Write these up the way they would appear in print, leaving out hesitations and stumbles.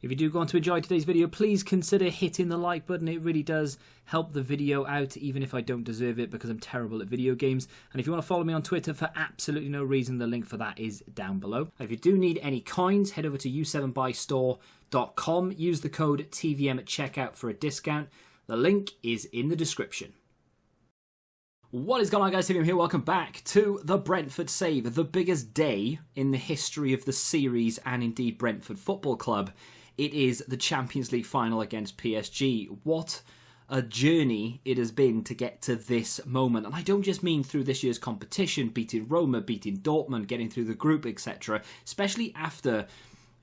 If you do go on to enjoy today's video, please consider hitting the like button. It really does help the video out, even if I don't deserve it because I'm terrible at video games. And if you want to follow me on Twitter for absolutely no reason, the link for that is down below. If you do need any coins, head over to u7buystore.com. Use the code TVM at checkout for a discount. The link is in the description. What is going on, guys? TVM here. Welcome back to the Brentford Save, the biggest day in the history of the series and indeed Brentford Football Club. It is the Champions League final against PSG. What a journey it has been to get to this moment. And I don't just mean through this year's competition, beating Roma, beating Dortmund, getting through the group, etc. Especially after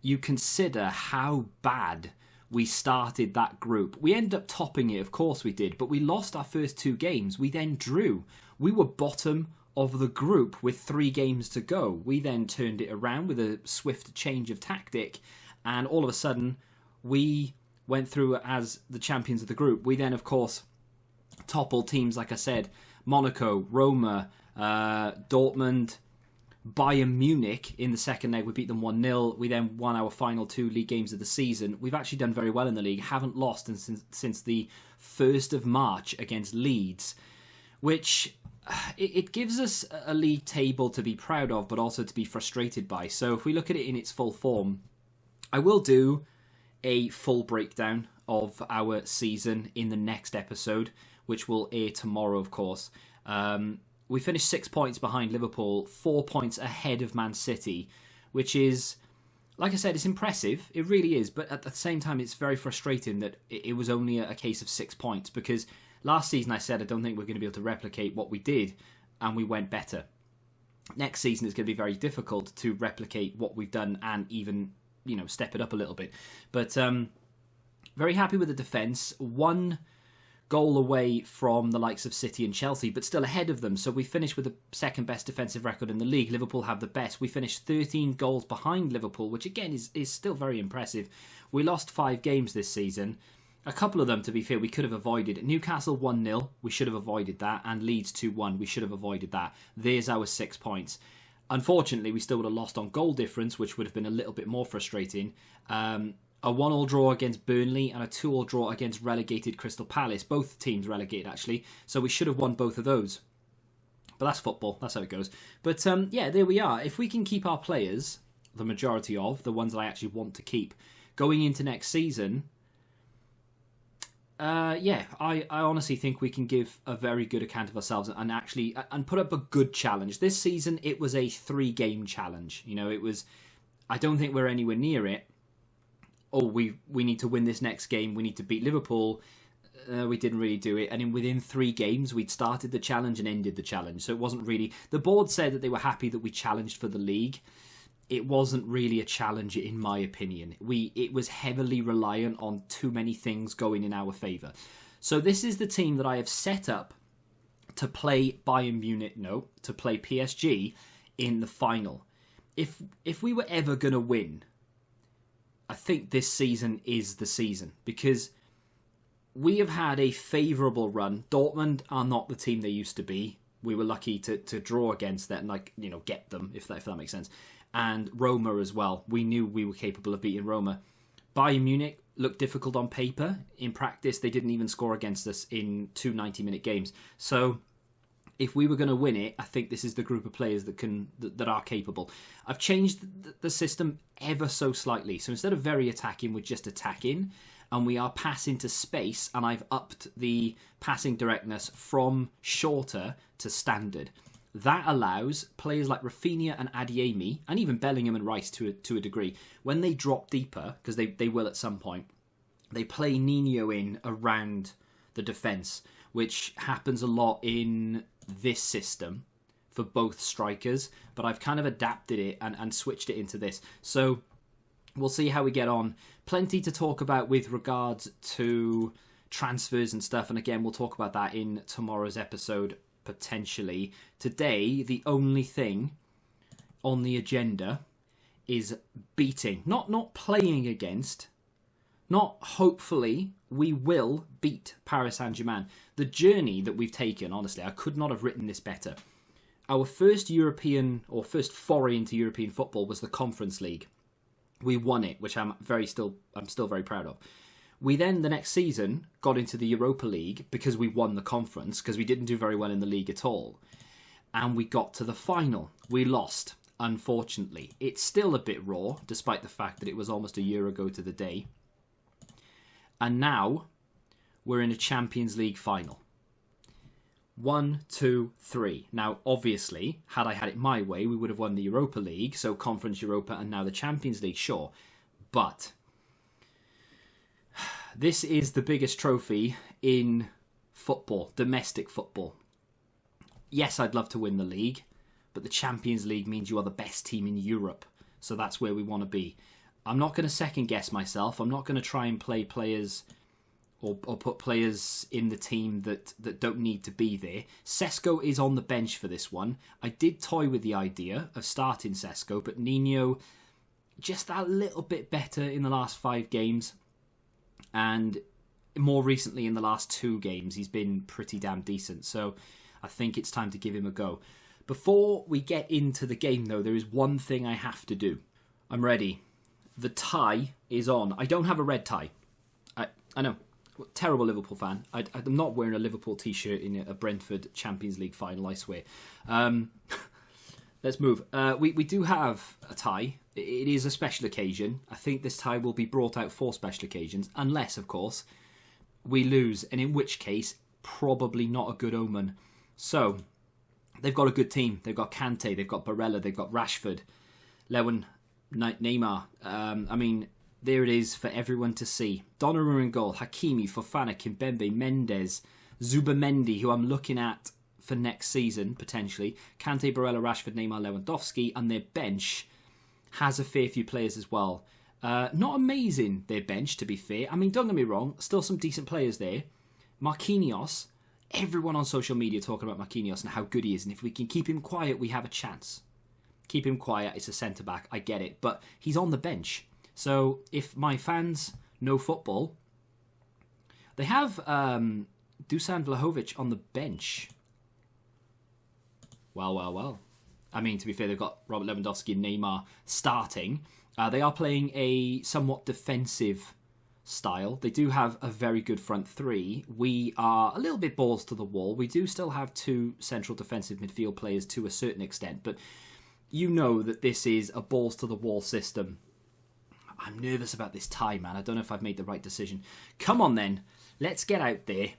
you consider how bad we started that group. We ended up topping it, of course we did, but we lost our first two games. We then drew. We were bottom of the group with 3 games to go. We then turned it around with a swift change of tactic, and all of a sudden we went through as the champions of the group. We then, of course, toppled teams, like I said, Monaco, Roma, Dortmund, Bayern Munich in the second leg. We beat them 1-0. We then won our final 2 league games of the season. We've actually done very well in the league. Haven't lost since the 1st of March against Leeds, which it gives us a league table to be proud of, but also to be frustrated by. So if we look at it in its full form, I will do a full breakdown of our season in the next episode, which will air tomorrow, of course. We finished 6 points behind Liverpool, 4 points ahead of Man City, which is, like I said, it's impressive. It really is. But at the same time, it's very frustrating that it was only a case of 6 points, because last season I said I don't think we're going to be able to replicate what we did, and we went better. Next season is going to be very difficult to replicate what we've done and even, step it up a little bit. But very happy with the defence. 1 goal away from the likes of City and Chelsea, but still ahead of them. So we finished with the second best defensive record in the league. Liverpool have the best. We finished 13 goals behind Liverpool, which again is still very impressive. We lost 5 games this season. A couple of them, to be fair, we could have avoided. Newcastle 1-0, we should have avoided that. And Leeds 2-1, we should have avoided that. There's our 6 points. Unfortunately, we still would have lost on goal difference, which would have been a little bit more frustrating. A 1-1 draw against Burnley and a 2-2 draw against relegated Crystal Palace. Both teams relegated, actually. So we should have won both of those. But that's football. That's how it goes. But yeah, there we are. If we can keep our players, the majority of, the ones that I actually want to keep, going into next season, I honestly think we can give a very good account of ourselves and put up a good challenge. This season, it was a 3-game challenge. It was, I don't think we're anywhere near it. Oh, we need to win this next game. We need to beat Liverpool. We didn't really do it. And within 3 games, we'd started the challenge and ended the challenge. So it wasn't really... The board said that they were happy that we challenged for the league. It wasn't really a challenge, in my opinion. It was heavily reliant on too many things going in our favour. So this is the team that I have set up to play Bayern Munich, to play PSG in the final. If we were ever going to win, I think this season is the season, because we have had a favourable run. Dortmund are not the team they used to be. We were lucky to draw against that and get them, if that makes sense. And Roma as well. We knew we were capable of beating Roma. Bayern Munich looked difficult on paper. In practice, they didn't even score against us in 2 90-minute games. So if we were going to win it, I think this is the group of players that are capable. I've changed the system ever so slightly. So instead of very attacking, we're just attacking. And we are passing to space. And I've upped the passing directness from shorter to standard. That allows players like Rafinha and Adeyemi, and even Bellingham and Rice to a degree, when they drop deeper, because they will at some point, they play Nino in around the defence, which happens a lot in this system for both strikers, but I've kind of adapted it and switched it into this. So we'll see how we get on. Plenty to talk about with regards to transfers and stuff, and again, we'll talk about that in tomorrow's episode, potentially. Today, the only thing on the agenda is beating, not playing against, not hopefully, we will beat Paris Saint-Germain. The journey that we've taken, honestly, I could not have written this better. Our first foray into European football was the Conference League. We won it, which I'm still very proud of. We then, the next season, got into the Europa League because we won the conference, because we didn't do very well in the league at all. And we got to the final. We lost, unfortunately. It's still a bit raw, despite the fact that it was almost a year ago to the day. And now, we're in a Champions League final. 1, 2, 3. Now, obviously, had I had it my way, we would have won the Europa League, so Conference Europa and now the Champions League, sure. But this is the biggest trophy in football, domestic football. Yes, I'd love to win the league, but the Champions League means you are the best team in Europe. So that's where we want to be. I'm not going to second guess myself. I'm not going to try and play players or put players in the team that don't need to be there. Sesko is on the bench for this one. I did toy with the idea of starting Sesko, but Nino just that little bit better in the last 5 games. And more recently in the last 2 games, he's been pretty damn decent. So I think it's time to give him a go. Before we get into the game, though, there is one thing I have to do. I'm ready. The tie is on. I don't have a red tie. I know. Terrible Liverpool fan. I'm not wearing a Liverpool t-shirt in a Brentford Champions League final, I swear. Let's move. We do have a tie. It is a special occasion. I think this tie will be brought out for special occasions, unless, of course, we lose, and in which case, probably not a good omen. So, they've got a good team. They've got Kante, they've got Barella, they've got Rashford, Lewin, Neymar. I mean, there it is for everyone to see. Donnarumma in goal, Hakimi, Fofana, Kimpembe, Mendes, Zubamendi, who I'm looking at for next season, potentially. Kante, Barella, Rashford, Neymar, Lewandowski, and their bench has a fair few players as well. Not amazing, their bench, to be fair. I mean, don't get me wrong, still some decent players there. Marquinhos, everyone on social media talking about Marquinhos and how good he is, and if we can keep him quiet, we have a chance. Keep him quiet, it's a centre-back, I get it, but he's on the bench. So, if my fans know football, they have Dusan Vlahovic on the bench. Well. I mean, to be fair, they've got Robert Lewandowski and Neymar starting. They are playing a somewhat defensive style. They do have a very good front 3. We are a little bit balls to the wall. We do still have 2 central defensive midfield players to a certain extent, but you know that this is a balls to the wall system. I'm nervous about this tie, man. I don't know if I've made the right decision. Come on then, let's get out there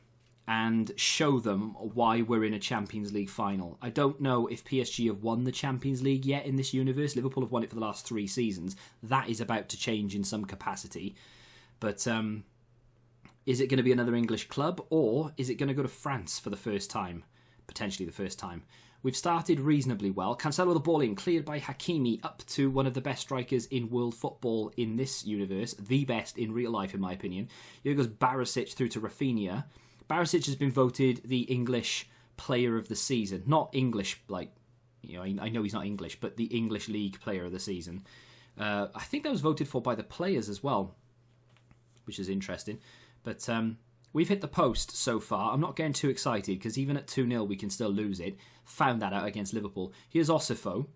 and show them why we're in a Champions League final. I don't know if PSG have won the Champions League yet in this universe. Liverpool have won it for the last 3 seasons. That is about to change in some capacity. But is it going to be another English club, or is it going to go to France for the first time? Potentially the first time. We've started reasonably well. Cancelo the ball in, cleared by Hakimi, up to one of the best strikers in world football in this universe. The best in real life, in my opinion. Here goes Barisic through to Rafinha. Barisic has been voted the English player of the season. Not English, like, you know, I know he's not English, but the English League player of the season. I think that was voted for by the players as well, which is interesting. But we've hit the post so far. I'm not getting too excited, because even at 2-0 we can still lose it. Found that out against Liverpool. Here's Osifo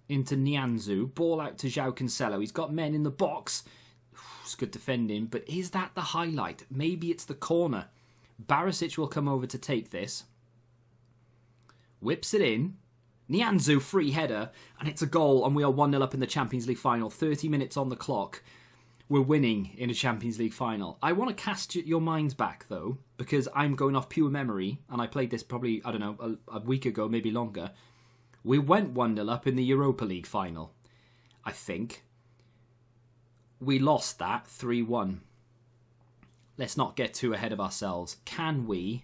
into Nianzou. Ball out to João Cancelo. He's got men in the box. It's good defending, but is that the highlight? Maybe it's the corner. Barisic will come over to take this. Whips it in. Nianzou, free header, and it's a goal, and we are 1-0 up in the Champions League final. 30 minutes on the clock. We're winning in a Champions League final. I want to cast your minds back, though, because I'm going off pure memory, and I played this probably, I don't know, a week ago, maybe longer. We went 1-0 up in the Europa League final, I think. We lost that 3-1. Let's not get too ahead of ourselves. Can we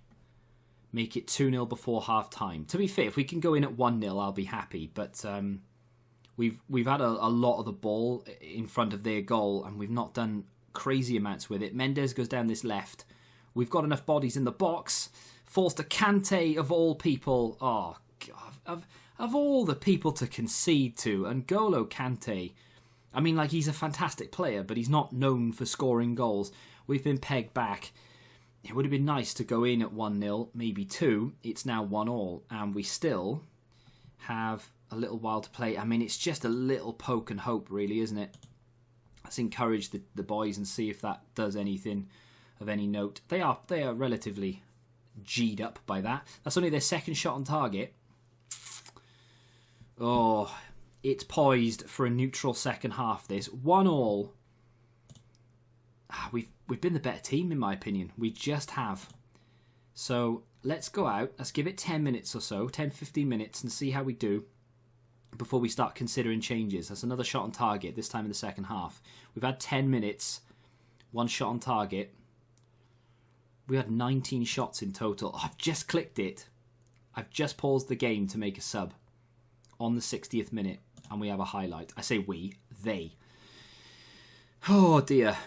make it 2-0 before half-time? To be fair, if we can go in at 1-0, I'll be happy. But we've had a lot of the ball in front of their goal, and we've not done crazy amounts with it. Mendes goes down this left. We've got enough bodies in the box. Falls to Kante, of all people. Oh, God. Of all the people to concede to. And N'Golo Kante, I mean, like, he's a fantastic player, but he's not known for scoring goals. We've been pegged back. It would have been nice to go in at 1-0, maybe 2. It's now 1-1, and we still have a little while to play. I mean, it's just a little poke and hope, really, isn't it? Let's encourage the boys and see if that does anything of any note. They are relatively G'd up by that. That's only their second shot on target. Oh, it's poised for a neutral second half. This 1-1. We've been the better team in my opinion. We just have. So let's go out. Let's give it 10 minutes or so, 10-15 minutes, and see how we do before we start considering changes. That's another shot on target, this time in the second half. We've had 10 minutes, 1 shot on target. We had 19 shots in total. Oh, I've just clicked it. I've just paused the game to make a sub on the 60th minute, and we have a highlight. I say we, they. Oh dear.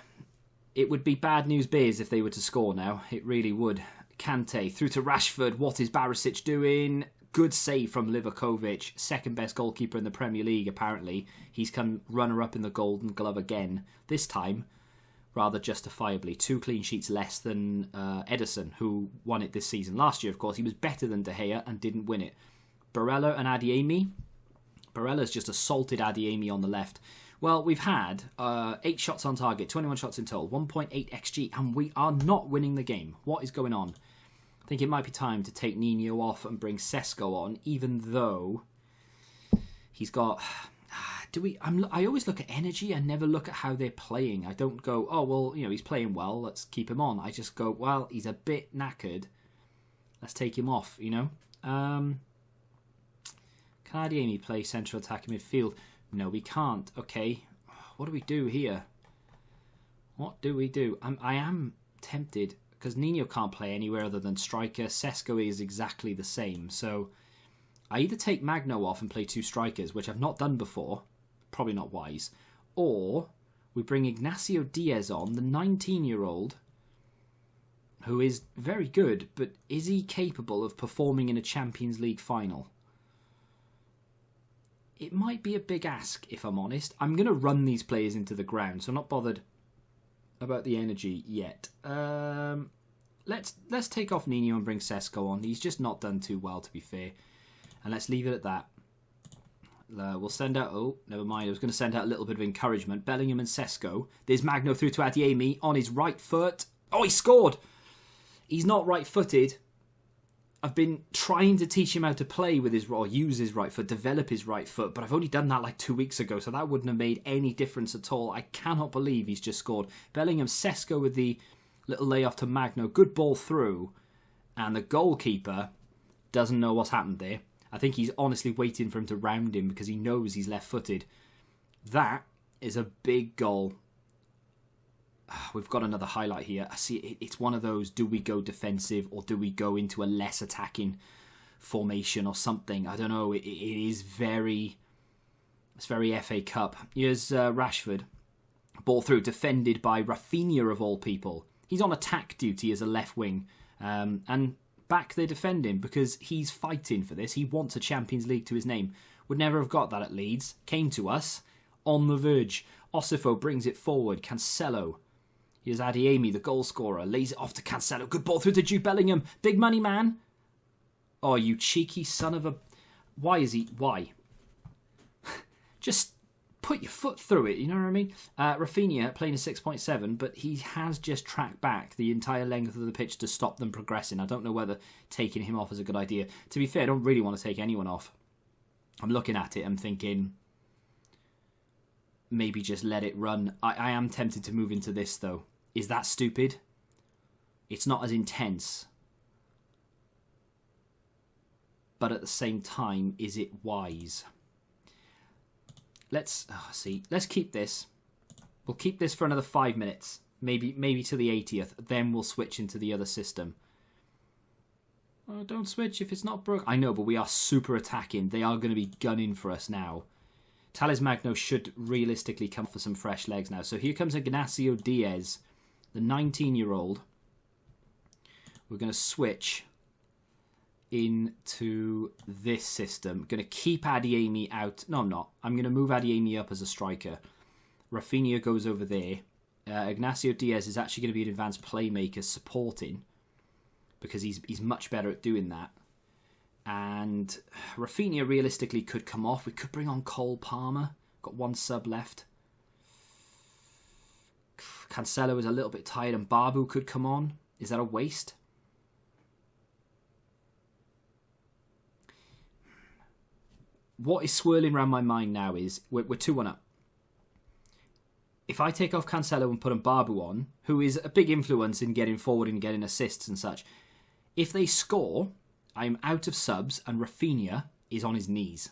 It would be bad news bears if they were to score now. It really would. Kante through to Rashford. What is Barisic doing? Good save from Livakovic. Second best goalkeeper in the Premier League, apparently. He's come runner-up in the Golden Glove again. This time, rather justifiably. 2 clean sheets less than Ederson, who won it this season. Last year, of course, he was better than De Gea and didn't win it. Barella and Adeyemi. Barella's just assaulted Adeyemi on the left. Well, we've had 8 shots on target, 21 shots in total, 1.8 XG, and we are not winning the game. What is going on? I think it might be time to take Nino off and bring Sesko on, even though he's got... I always look at energy. I never look at how they're playing. I don't go, oh, well, he's playing well, let's keep him on. I just go, well, he's a bit knackered. Let's take him off, Can Adeyemi play central attacking midfield? No, we can't. Okay. What do we do here? What do we do? I am tempted, because Nino can't play anywhere other than striker. Sesko is exactly the same. So I either take Magno off and play 2 strikers, which I've not done before. Probably not wise. Or we bring Ignacio Diaz on, the 19-year-old, who is very good, but is he capable of performing in a Champions League final? It might be a big ask, if I'm honest. I'm going to run these players into the ground, so I'm not bothered about the energy yet. Let's take off Nino and bring Sesko on. He's just not done too well, to be fair. And let's leave it at that. We'll send out... Oh, never mind. I was going to send out a little bit of encouragement. Bellingham and Sesko. There's Magno through to Adeyemi on his right foot. Oh, he scored! He's not right-footed. I've been trying to teach him how to play with or use his right foot, develop his right foot, but I've only done that like 2 weeks ago, so that wouldn't have made any difference at all. I cannot believe he's just scored. Bellingham, Sesko with the little layoff to Magno. Good ball through, and the goalkeeper doesn't know what's happened there. I think he's honestly waiting for him to round him because he knows he's left-footed. That is a big goal. We've got another highlight here. I see it's one of those, do we go defensive or do we go into a less attacking formation or something? I don't know. It is very... It's very FA Cup. Here's Rashford. Ball through, defended by Rafinha of all people. He's on attack duty as a left wing. And back they defend him because he's fighting for this. He wants a Champions League to his name. Would never have got that at Leeds. Came to us on the verge. Osifo brings it forward. Cancelo. Here's Adeyemi, the goal scorer. Lays it off to Cancelo. Good ball through to Jude Bellingham. Big money man. Oh, you cheeky son of a... Why is he... Why? Just put your foot through it, you know what I mean? Rafinha playing a 6.7, but he has just tracked back the entire length of the pitch to stop them progressing. I don't know whether taking him off is a good idea. To be fair, I don't really want to take anyone off. I'm looking at it, I'm thinking... Maybe just let it run. I am tempted to move into this, though. Is that stupid? It's not as intense. But at the same time, is it wise? Let's keep this. We'll keep this for another 5 minutes. Maybe to the 80th. Then we'll switch into the other system. Oh, don't switch if it's not broke. I know, but we are super attacking. They are going to be gunning for us now. Talismagno Magno should realistically come for some fresh legs now. So here comes Ignacio Diaz, the 19-year-old. We're going to switch into this system. Going to keep Adeyemi out. No, I'm not. I'm going to move Adeyemi up as a striker. Rafinha goes over there. Ignacio Diaz is actually going to be an advanced playmaker supporting because he's much better at doing that. And Rafinha realistically could come off. We could bring on Cole Palmer. Got one sub left. Cancelo is a little bit tired and Barbu could come on. Is that a waste? What is swirling around my mind now is we're 2-1 up. If I take off Cancelo and put Barbu on, who is a big influence in getting forward and getting assists and such, if they score, I'm out of subs and Rafinha is on his knees,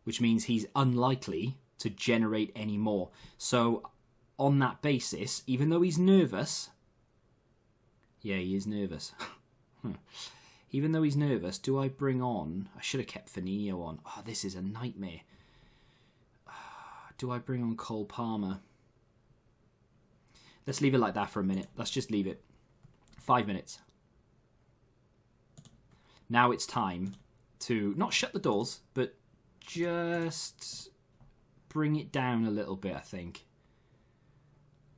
which means he's unlikely to generate any more. So on that basis, even though he's nervous, yeah, he is nervous. Even though he's nervous, do I bring on... I should have kept Firmino on. Oh, this is a nightmare. Do I bring on Cole Palmer? Let's leave it like that for a minute. Let's just leave it. 5 minutes. Now it's time to not shut the doors, but just bring it down a little bit, I think.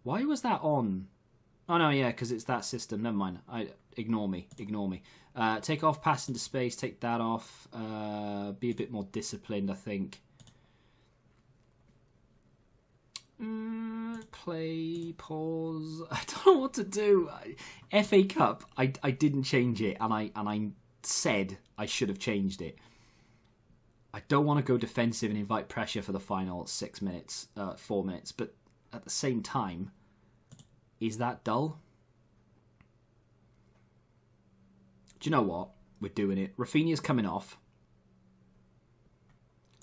Why was that on? Oh, no, yeah, because it's that system. Never mind. Ignore me. Take off pass into space. Take that off. Be a bit more disciplined, I think. Play, pause. I don't know what to do. FA Cup, I didn't change it, and I said I should have changed it. I don't want to go defensive and invite pressure for the final 6 minutes, 4 minutes, but at the same time, is that dull? Do you know what? We're doing it. Rafinha's coming off.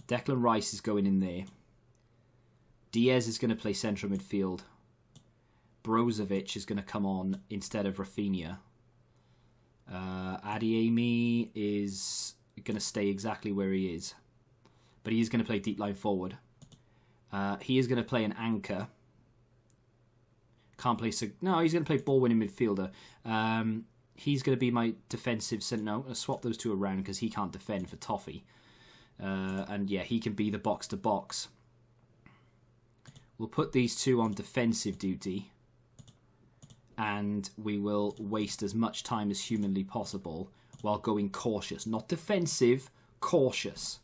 Declan Rice is going in there. Diaz is going to play central midfield. Brozovic is going to come on instead of Rafinha. Adeyemi is going to stay exactly where he is. But he is going to play deep line forward. He is going to play an anchor. Can't play... No, he's going to play ball-winning midfielder. He's going to be my defensive centre. No, I'll swap those two around because he can't defend for Toffee. And yeah, he can be the box-to-box. We'll put these two on defensive duty. And we will waste as much time as humanly possible while going cautious. Not defensive, cautious.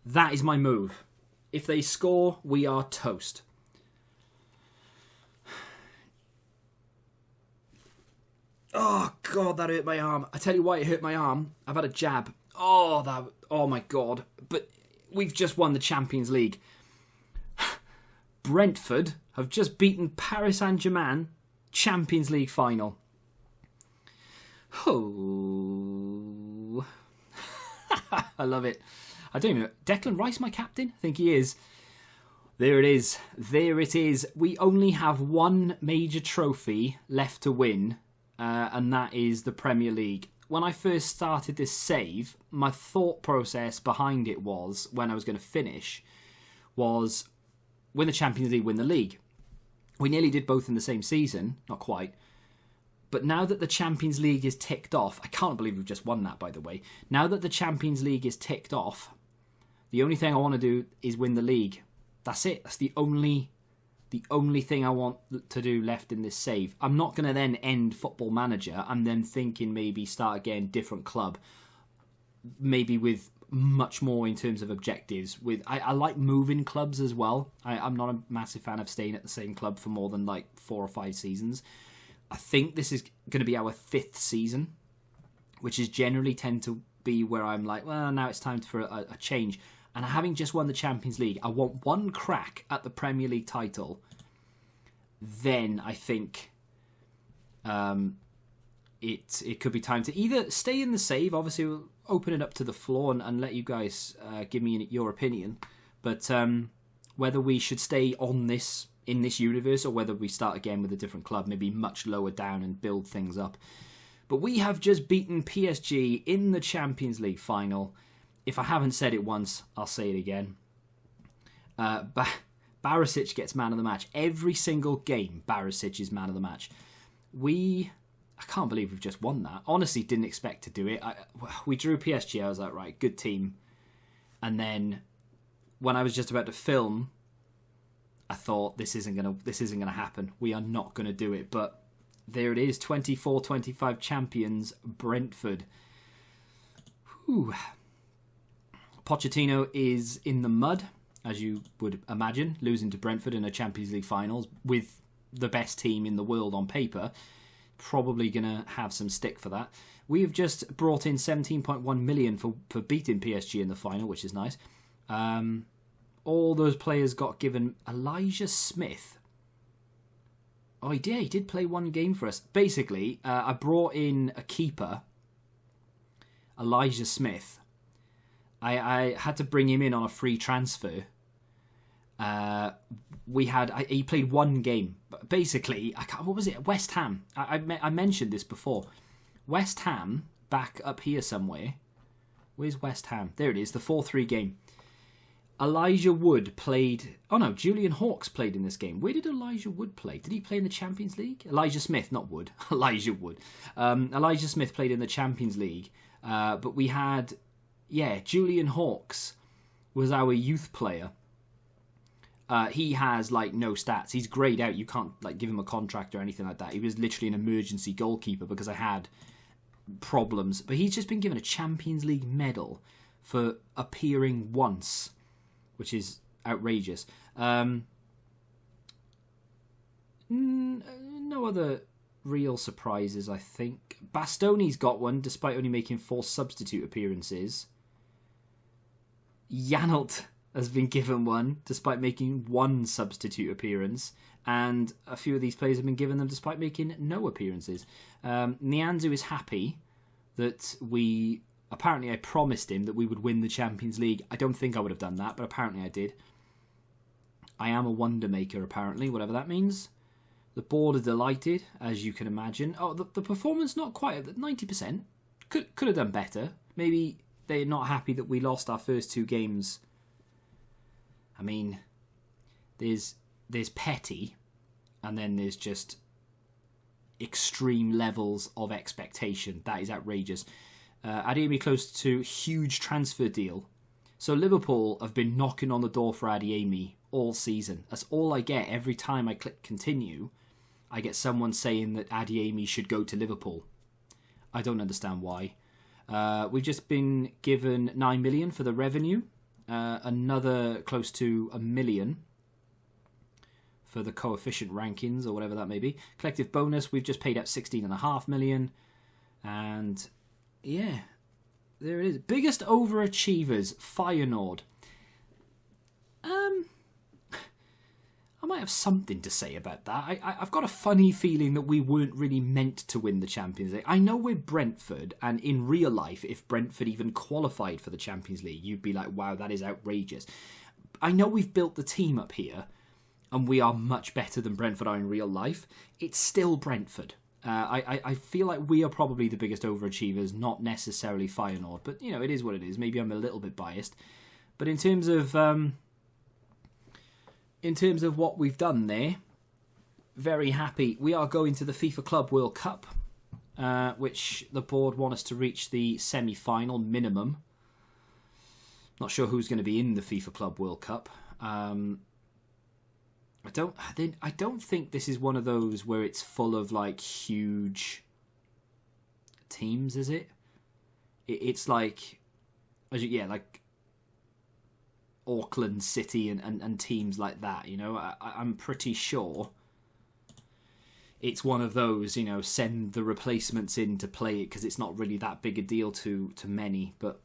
That is my move. If they score, we are toast. Oh, God, that hurt my arm. I tell you why it hurt my arm. I've had a jab. Oh, my God. But we've just won the Champions League. Brentford have just beaten Paris Saint-Germain Champions League final. Oh. I love it. I don't even know. Declan Rice, my captain? I think he is. There it is. There it is. We only have one major trophy left to win, and that is the Premier League. When I first started this save, my thought process behind it was, when I was going to finish, was win the Champions League, win the league. We nearly did both in the same season. Not quite. But now that the Champions League is ticked off, I can't believe we've just won that, by the way. Now that the Champions League is ticked off, the only thing I want to do is win the league. That's it. That's the only thing I want to do left in this save. I'm not going to then end Football Manager. I'm then thinking maybe start again, different club. Maybe with much more in terms of objectives. I like moving clubs as well. I'm not a massive fan of staying at the same club for more than like 4 or 5 seasons. I think this is going to be our 5th season, which is generally tend to be where I'm like, well, now it's time for a change. And having just won the Champions League, I want one crack at the Premier League title. Then I think it could be time to either stay in the save. Obviously, we'll open it up to the floor and let you guys give me your opinion. But whether we should stay on this in this universe or whether we start again with a different club, maybe much lower down and build things up. But we have just beaten PSG in the Champions League final. If I haven't said it once, I'll say it again. Barisic gets man of the match. Every single game, Barisic is man of the match. I can't believe we've just won that. Honestly, didn't expect to do it. We drew PSG. I was like, right, good team. And then when I was just about to film, I thought this isn't gonna happen. We are not gonna do it. But there it is, 24-25 champions, Brentford. Whew. Pochettino is in the mud, as you would imagine, losing to Brentford in a Champions League finals with the best team in the world on paper. Probably going to have some stick for that. We've just brought in 17.1 million for beating PSG in the final, which is nice. All those players got given Elijah Smith. Oh, he did play one game for us. Basically, I brought in a keeper, Elijah Smith. I had to bring him in on a free transfer. He played one game. Basically, what was it? West Ham. I mentioned this before. West Ham, back up here somewhere. Where's West Ham? There it is, the 4-3 game. Elijah Wood played... Oh no, Julian Hawkes played in this game. Where did Elijah Wood play? Did he play in the Champions League? Elijah Smith, not Wood. Elijah Wood. Elijah Smith played in the Champions League. But we had... Yeah, Julian Hawkes was our youth player. He has no stats. He's greyed out. You can't give him a contract or anything like that. He was literally an emergency goalkeeper because I had problems. But he's just been given a Champions League medal for appearing once, which is outrageous. No other real surprises, I think. Bastoni's got one, despite only making 4 substitute appearances. Janelt has been given one, despite making 1 substitute appearance. And a few of these players have been given them despite making no appearances. Nianzu is happy that apparently I promised him that we would win the Champions League. I don't think I would have done that, but apparently I did. I am a wonder maker, apparently, whatever that means. The board are delighted, as you can imagine. Oh, the performance not quite at 90%. Could have done better. Maybe they're not happy that we lost our first 2 games. I mean, there's petty, and then there's just extreme levels of expectation. That is outrageous. Adeyemi close to huge transfer deal. So Liverpool have been knocking on the door for Adeyemi all season. That's all I get every time I click continue. I get someone saying that Adeyemi should go to Liverpool. I don't understand why. We've just been given 9 million for the revenue. Another close to 1 million for the coefficient rankings or whatever that may be. Collective bonus, we've just paid out 16.5 million. And yeah, there it is. Biggest overachievers, Feyenoord. I might have something to say about that. I've got a funny feeling that we weren't really meant to win the Champions League. I know we're Brentford, and in real life, if Brentford even qualified for the Champions League, you'd be like, wow, that is outrageous. I know we've built the team up here, and we are much better than Brentford are in real life. It's still Brentford. I feel like we are probably the biggest overachievers, not necessarily Feyenoord, but it is what it is. Maybe I'm a little bit biased. But in terms of what we've done there, very happy. We are going to the FIFA Club World Cup, which the board want us to reach the semi-final minimum. Not sure who's going to be in the FIFA Club World Cup. I don't think this is one of those where it's full of huge teams, is it? It's like Auckland City and teams like that, I'm pretty sure it's one of those, send the replacements in to play it because it's not really that big a deal to many, but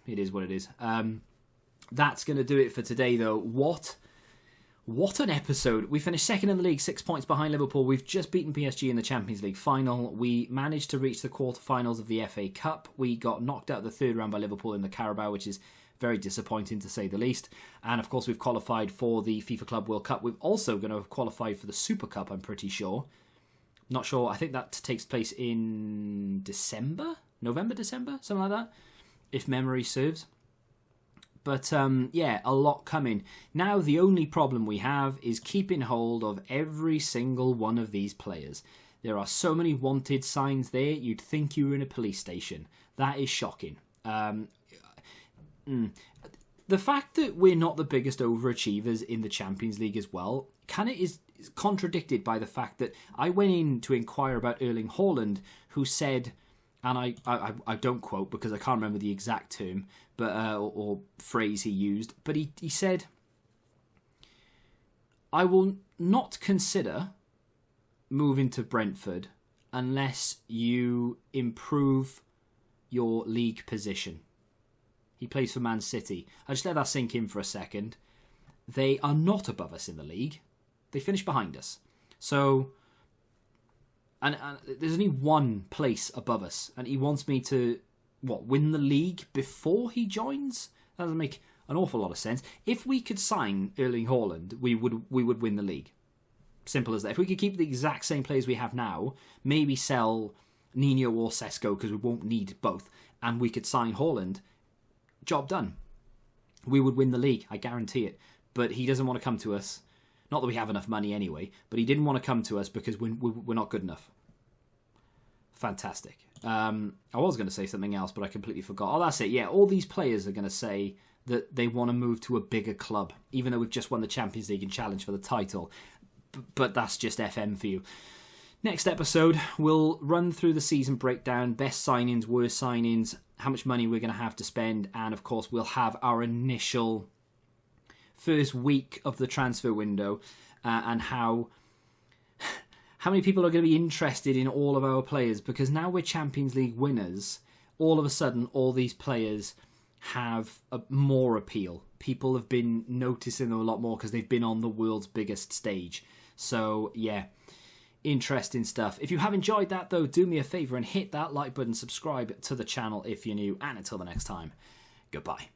it is what it is. That's going to do it for today, though. What an episode. We finished second in the league, 6 points behind Liverpool. We've just beaten PSG in the Champions League final. We managed to reach the quarterfinals of the FA Cup. We got knocked out of the third round by Liverpool in the Carabao, which is very disappointing to say the least. And of course, we've qualified for the FIFA Club World Cup. We're also going to have qualified for the Super Cup, I'm pretty sure. Not sure. I think that takes place in November, December, something like that, if memory serves. But yeah, a lot coming. Now, the only problem we have is keeping hold of every single one of these players. There are so many wanted signs there, you'd think you were in a police station. That is shocking. The fact that we're not the biggest overachievers in the Champions League as well kind of is contradicted by the fact that I went in to inquire about Erling Haaland, who said, and I don't quote because I can't remember the exact term but or phrase he used, but he said, I will not consider move into Brentford unless you improve your league position. He plays for Man City. I'll just let that sink in for a second. They are not above us in the league. They finish behind us. So, and there's only one place above us, and he wants me to, win the league before he joins? That doesn't make an awful lot of sense. If we could sign Erling Haaland, we would win the league. Simple as that. If we could keep the exact same players we have now, maybe sell Nino or Sesko because we won't need both, and we could sign Haaland, job done. We would win the league, I guarantee it. But he doesn't want to come to us. Not that we have enough money anyway, but he didn't want to come to us because we're not good enough. Fantastic. I was going to say something else, but I completely forgot. Oh, that's it. Yeah, all these players are going to say that they want to move to a bigger club, even though we've just won the Champions League and challenge for the title. But that's just FM for you. Next episode, we'll run through the season breakdown, best signings, worst signings, how much money we're going to have to spend, and of course we'll have our initial first week of the transfer window and how many people are going to be interested in all of our players, because now we're Champions League winners, all of a sudden all these players have more appeal. People have been noticing them a lot more because they've been on the world's biggest stage. So, yeah, interesting stuff. If you have enjoyed that, though, do me a favour and hit that like button, subscribe to the channel if you're new, and until the next time, goodbye.